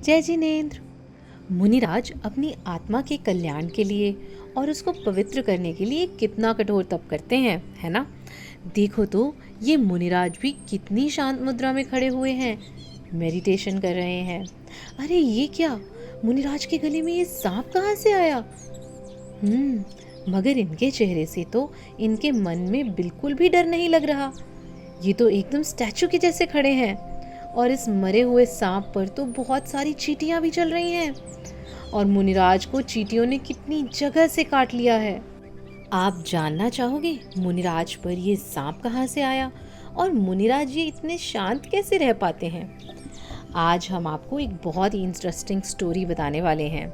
जय जिनेंद्र। मुनिराज अपनी आत्मा के कल्याण के लिए और उसको पवित्र करने के लिए कितना कठोर तप करते हैं, है ना। देखो तो ये मुनिराज भी कितनी शांत मुद्रा में खड़े हुए हैं, मेडिटेशन कर रहे हैं। अरे ये क्या, मुनिराज के गले में ये सांप कहाँ से आया? मगर इनके चेहरे से तो इनके मन में बिल्कुल भी डर नहीं लग रहा। ये तो एकदम स्टैचू के जैसे खड़े हैं। और इस मरे हुए सांप पर तो बहुत सारी चींटियां भी चल रही हैं। और मुनिराज को चींटियों ने कितनी जगह से काट लिया है। आप जानना चाहोगे मुनिराज पर ये सांप कहाँ से आया और मुनिराज ये इतने शांत कैसे रह पाते हैं? आज हम आपको एक बहुत ही इंटरेस्टिंग स्टोरी बताने वाले हैं।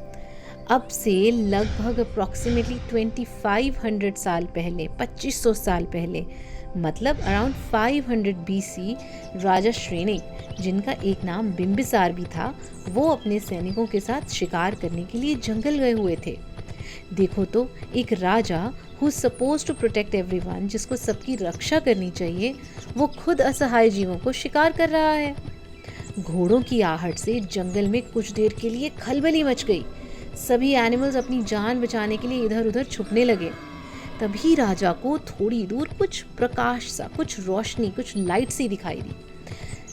अब से लगभग अप्रॉक्सीमेटली 2500 साल पहले, 2500 साल पहले, मतलब अराउंड 500 BC, राजा श्रेनिक, जिनका एक नाम बिंबिसार भी था, वो अपने सैनिकों के साथ शिकार करने के लिए जंगल गए हुए थे। देखो तो एक राजा who suppose to protect everyone, जिसको सबकी रक्षा करनी चाहिए, वो खुद असहाय जीवों को शिकार कर रहा है। घोड़ों की आहट से जंगल में कुछ देर के लिए खलबली मच गई। सभी एनिमल्स अपनी जान बचाने के लिए इधर उधर छुपने लगे। तभी राजा को थोड़ी दूर कुछ प्रकाश सा, कुछ रोशनी, कुछ लाइट सी दिखाई दी।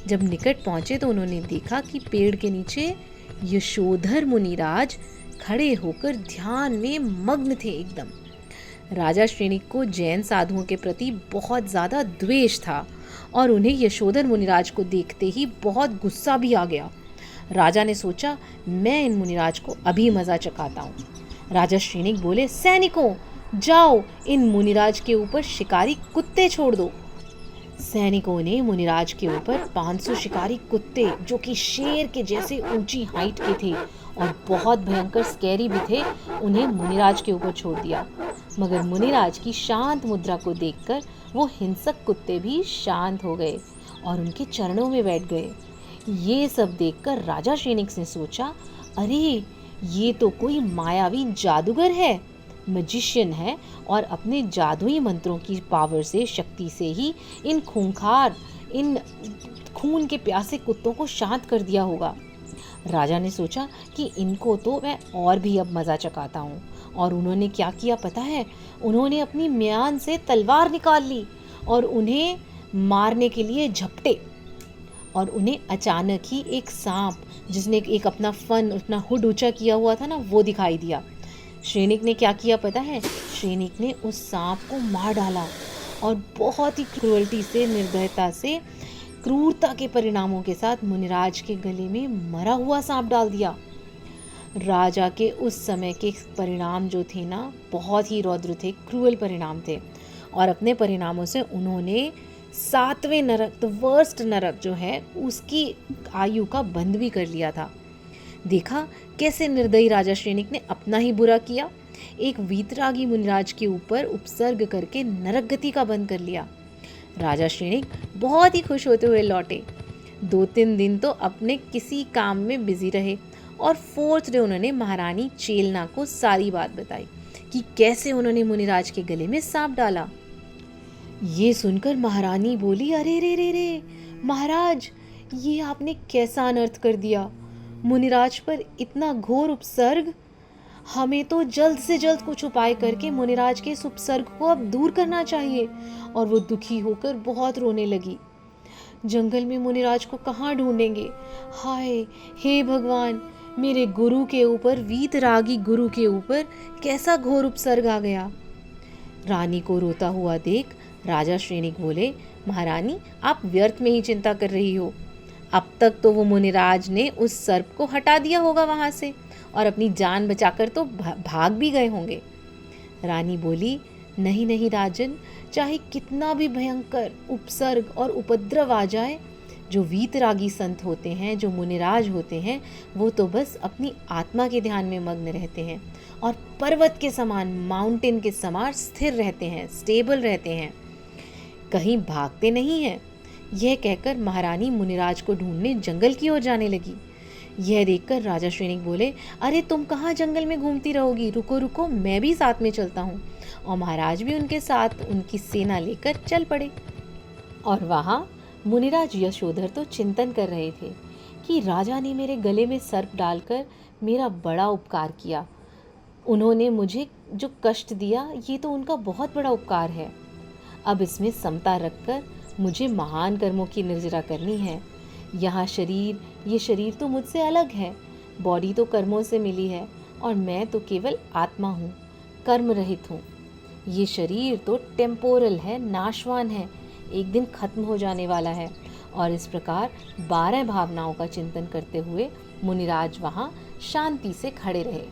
जब निकट पहुंचे तो उन्होंने देखा कि पेड़ के नीचे यशोधर मुनिराज खड़े होकर ध्यान में मग्न थे एकदम। राजा श्रेनिक को जैन साधुओं के प्रति बहुत ज़्यादा द्वेष था और उन्हें यशोधर मुनिराज को देखते ही बहुत गुस्सा भी आ गया। राजा ने सोचा, मैं इन मुनिराज को अभी मज़ा चखाता हूँ। राजा श्रेनिक बोले, सैनिकों जाओ, इन मुनिराज के ऊपर शिकारी कुत्ते छोड़ दो। सैनिकों ने मुनिराज के ऊपर 500 शिकारी कुत्ते, जो कि शेर के जैसे ऊंची हाइट के थे और बहुत भयंकर स्कैरी भी थे, उन्हें मुनिराज के ऊपर छोड़ दिया। मगर मुनिराज की शांत मुद्रा को देखकर वो हिंसक कुत्ते भी शांत हो गए और उनके चरणों में बैठ गए। ये सब देखकर राजा श्रेनिक ने सोचा, अरे ये तो कोई मायावी जादूगर है, मैजिशियन है, और अपने जादुई मंत्रों की पावर से, शक्ति से ही इन खूंखार, इन खून के प्यासे कुत्तों को शांत कर दिया होगा। राजा ने सोचा कि इनको तो मैं और भी अब मज़ा चखाता हूँ। और उन्होंने क्या किया पता है? उन्होंने अपनी म्यान से तलवार निकाल ली और उन्हें मारने के लिए झपटे। और उन्हें अचानक ही एक सांप, जिसने एक अपना फन, अपना हुड ऊंचा किया हुआ था ना, वो दिखाई दिया। श्रेनिक ने क्या किया पता है? श्रेनिक ने उस सांप को मार डाला और बहुत ही क्रूरता से, निर्दयता से, क्रूरता के परिणामों के साथ मुनिराज के गले में मरा हुआ सांप डाल दिया। राजा के उस समय के परिणाम जो थे ना, बहुत ही रौद्र थे, क्रूअल परिणाम थे। और अपने परिणामों से उन्होंने 7वें नरक, द वर्स्ट नरक जो है, उसकी आयु का बंद भी कर लिया था। देखा कैसे निर्दयी राजा श्रेनिक ने अपना ही बुरा किया, एक वीतरागी मुनिराज के ऊपर उपसर्ग करके नरक गति का बंद कर लिया। राजा श्रेनिक बहुत ही खुश होते हुए लौटे। 2-3 दिन तो अपने किसी काम में बिजी रहे और 4th डे उन्होंने महारानी चेलना को सारी बात बताई कि कैसे उन्होंने मुनिराज के गले में सांप डाला। ये सुनकर महारानी बोली, अरे रे रे रे महाराज, ये आपने कैसा अनर्थ कर दिया, मुनिराज पर इतना घोर उपसर्ग। हमें तो जल्द से जल्द कुछ उपाय करके मुनिराज के इस उपसर्ग को अब दूर करना चाहिए। और वो दुखी होकर बहुत रोने लगी। जंगल में मुनिराज को कहाँ ढूंढेंगे? हाय, हे भगवान, मेरे गुरु के ऊपर, वीतरागी गुरु के ऊपर कैसा घोर उपसर्ग आ गया। रानी को रोता हुआ देख राजा श्रेनिक बोले, महारानी आप व्यर्थ में ही चिंता कर रही हो। अब तक तो वो मुनिराज ने उस सर्प को हटा दिया होगा वहाँ से और अपनी जान बचाकर तो भाग भी गए होंगे। रानी बोली, नहीं नहीं राजन, चाहे कितना भी भयंकर उपसर्ग और उपद्रव आ जाए, जो वीतरागी संत होते हैं, जो मुनिराज होते हैं, वो तो बस अपनी आत्मा के ध्यान में मग्न रहते हैं और पर्वत के समान, माउंटेन के समान स्थिर रहते हैं, स्टेबल रहते हैं, कहीं भागते नहीं हैं। यह कहकर महारानी मुनिराज को ढूंढने जंगल की ओर जाने लगी। यह देखकर राजा श्रेनिक बोले, अरे तुम कहाँ जंगल में घूमती रहोगी, रुको रुको, मैं भी साथ में चलता हूँ। और महाराज भी उनके साथ उनकी सेना लेकर चल पड़े। और वहाँ मुनिराज यशोधर तो चिंतन कर रहे थे कि राजा ने मेरे गले में सर्प डालकर मेरा बड़ा उपकार किया। उन्होंने मुझे जो कष्ट दिया, ये तो उनका बहुत बड़ा उपकार है। अब इसमें समता रखकर मुझे महान कर्मों की निर्जरा करनी है। यहाँ ये शरीर तो मुझसे अलग है, बॉडी तो कर्मों से मिली है और मैं तो केवल आत्मा हूँ, कर्म रहित हूँ। ये शरीर तो टेम्पोरल है, नाशवान है, एक दिन खत्म हो जाने वाला है। और इस प्रकार 12 भावनाओं का चिंतन करते हुए मुनिराज वहाँ शांति से खड़े रहे।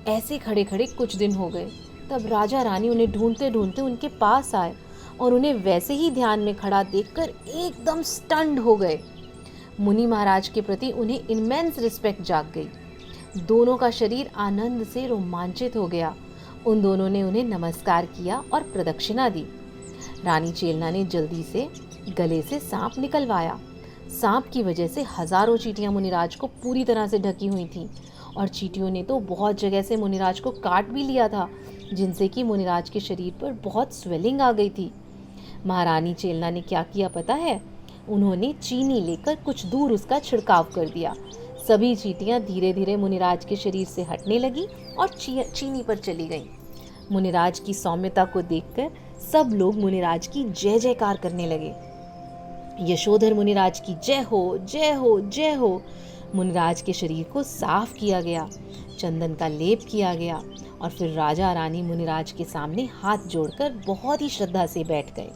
ऐसे खड़े खड़े कुछ दिन हो गए। तब राजा रानी उन्हें ढूंढते ढूंढते उनके पास आए और उन्हें वैसे ही ध्यान में खड़ा देखकर एकदम स्टन्ड हो गए। मुनि महाराज के प्रति उन्हें इमेंस रिस्पेक्ट जाग गई। दोनों का शरीर आनंद से रोमांचित हो गया। उन दोनों ने उन्हें नमस्कार किया और प्रदक्षिणा दी। रानी चेलना ने जल्दी से गले से सांप निकलवाया। सांप की वजह से हजारों चींटियां मुनिराज को पूरी तरह से ढकी हुई थीं और चींटियों ने तो बहुत जगह से मुनिराज को काट भी लिया था, जिनसे कि मुनिराज के शरीर पर बहुत स्वेलिंग आ गई थी। महारानी चेलना ने क्या किया पता है? उन्होंने चीनी लेकर कुछ दूर उसका छिड़काव कर दिया। सभी चींटियां धीरे धीरे मुनिराज के शरीर से हटने लगी और चीनी पर चली गईं। मुनिराज की सौम्यता को देखकर सब लोग मुनिराज की जय जयकार करने लगे। यशोधर मुनिराज की जय हो, जय हो, जय हो। मुनिराज के शरीर को साफ किया गया, चंदन का लेप किया गया और फिर राजा रानी मुनिराज के सामने हाथ जोड़कर बहुत ही श्रद्धा से बैठ गए।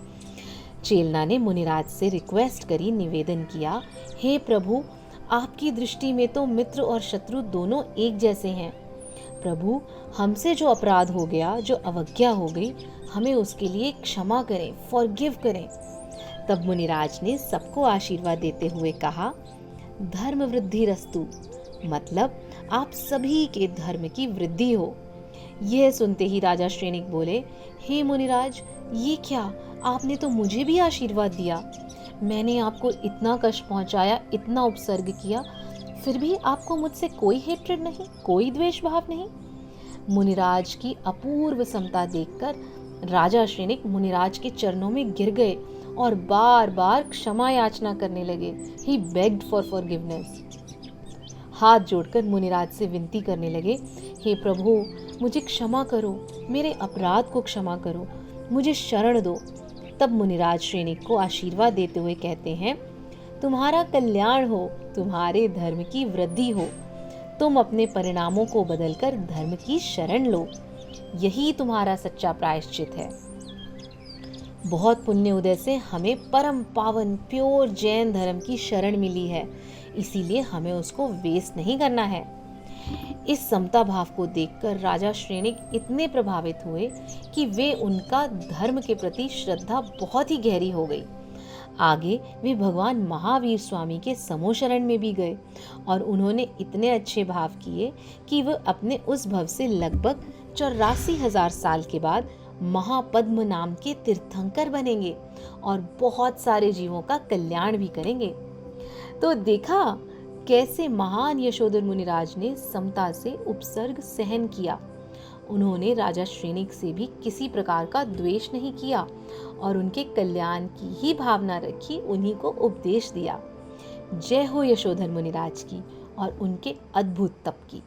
चेलना ने मुनिराज से रिक्वेस्ट करी, निवेदन किया, हे प्रभु, आपकी दृष्टि में तो मित्र और शत्रु दोनों एक जैसे हैं। प्रभु, हमसे जो अपराध हो गया, जो अवज्ञा हो गई, हमें उसके लिए क्षमा करें, फॉरगिव करें। तब मुनिराज ने सबको आशीर्वाद देते हुए कहा, धर्म वृद्धि रस्तु, मतलब आप सभी के धर्म की वृद्धि हो। यह सुनते ही राजा श्रेनिक बोले, हे मुनिराज, ये क्या, आपने तो मुझे भी आशीर्वाद दिया। मैंने आपको इतना कष्ट पहुंचाया, इतना उपसर्ग किया, फिर भी आपको मुझसे कोई हेट्रेड नहीं, कोई द्वेष भाव नहीं। मुनिराज की अपूर्व समता देखकर राजा श्रेनिक मुनिराज के चरणों में गिर गए और बार बार क्षमा याचना करने लगे। ही बेग्ड फॉर फॉरगिवनेस। हाथ जोड़कर मुनिराज से विनती करने लगे, हे प्रभु, मुझे क्षमा करो, मेरे अपराध को क्षमा करो, मुझे शरण दो। तब मुनिराज श्रेनिक को आशीर्वाद देते हुए कहते हैं, तुम्हारा कल्याण हो, तुम्हारे धर्म की वृद्धि हो, तुम अपने परिणामों को बदलकर धर्म की शरण लो, यही तुम्हारा सच्चा प्रायश्चित है। बहुत पुण्य उदय से हमें परम पावन प्योर जैन धर्म की शरण मिली है, इसीलिए हमें उसको वेस्ट नहीं करना है। इस समता भाव को देखकर राजा श्रेनिक इतने प्रभावित हुए कि वे उनका धर्म के प्रति श्रद्धा बहुत ही गहरी हो गई। आगे वे भगवान महावीर स्वामी के समो शरण में भी गए और उन्होंने इतने अच्छे भाव किए कि वह अपने उस भव से लगभग 84,000 साल के बाद महापद्म नाम के तीर्थंकर बनेंगे और बहुत सारे जीवों का कल्याण भी करेंगे। तो देखा कैसे महान यशोधर मुनिराज ने समता से उपसर्ग सहन किया। उन्होंने राजा श्रेनिक से भी किसी प्रकार का द्वेष नहीं किया और उनके कल्याण की ही भावना रखी, उन्हीं को उपदेश दिया। जय हो यशोधर मुनिराज की और उनके अद्भुत तप की।